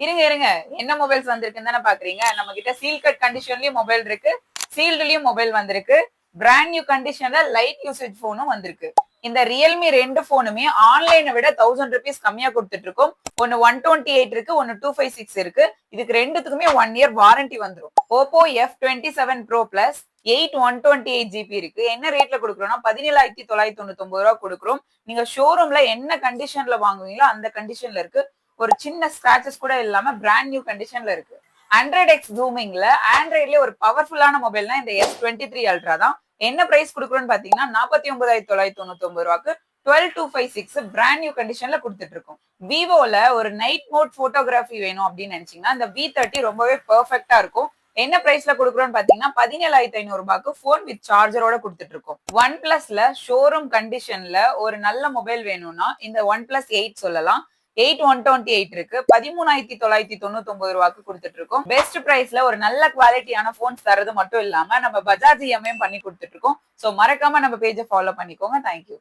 இருங்க இருங்க, என்ன மொபைல்ஸ் வந்திருக்குன்னு தானே பாக்குறீங்க. நம்ம கிட்ட சீல் கட் கண்டிஷன்லயும் மொபைல் இருக்கு, சீல்டுலயும் மொபைல் வந்திருக்கு, பிராண்ட் நியூ கண்டிஷன்ல லைட் யூசேஜ் போனும் வந்திருக்கு. இந்த ரியல்மி ரெண்டு போனுமே ஆன்லைனை விட 1000 rupees கம்மியா கொடுத்துட்டு இருக்கோம். ஒன்னு 128 இருக்கு, ஒன்னு 256 இருக்கு. இதுக்கு ரெண்டுத்துக்குமே 1 year வாரண்டி வந்துரும். Oppo F27 Pro Plus 8 128GB இருக்கு. என்ன ரேட்ல கொடுக்குறோம்னா 17,999 ரூபா கொடுக்குறோம். நீங்க ஷோரூம்ல என்ன கண்டிஷன்ல வாங்குவீங்களோ அந்த கண்டிஷன்ல இருக்கு. ஒரு சின்ன ஸ்கிராச்சஸ் கூட இல்லாம பிராண்ட் நியூ கண்டிஷன்ல இருக்கு. ஆண்ட்ராய்டு எக்ஸ் ஜூமிங்ல ஆண்ட்ராய்ட்லயே ஒரு பவர்ஃபுல்லான மொபைல்னா இந்த S23 Ultra தான். என்ன பிரைஸ் கொடுக்குறோம்னு பாத்தீங்கன்னா 49,999 ரூபாய்க்கு 12256 பிராண்ட் நியூ கண்டிஷன்ல கொடுத்துட்டு இருக்கோம். விவோல ஒரு நைட் மோட் போட்டோகிராஃபி வேணும் அப்படின்னு நினைச்சீங்கன்னா இந்த V30 ரொம்பவே பெர்ஃபெக்ட்டா இருக்கும். என்ன பிரைஸ்ல கொடுக்குறோம்னு பாத்தீங்கன்னா 17,500 ரூபாய்க்கு போன் வித் சார்ஜரோட கொடுத்துட்டு இருக்கோம். ஒன் பிளஸ்ல ஷோரூம் கண்டிஷன்ல ஒரு நல்ல மொபைல் வேணும்னா இந்த ஒன் பிளஸ் 8 சொல்லலாம். 8 128 இருக்கு, 13,999 ரூபாய்க்கு கொடுத்துட்டு இருக்கோம். பெஸ்ட் பிரைஸ்ல ஒரு நல்ல குவாலிட்டியான போன்ஸ் தரது மட்டும் இல்லாம நம்ம பஜாஜ் EMI பண்ணி கொடுத்துட்டு இருக்கோம். சோ மறக்காம நம்ம பேஜை ஃபாலோ பண்ணிக்கோங்க. தேங்க்யூ.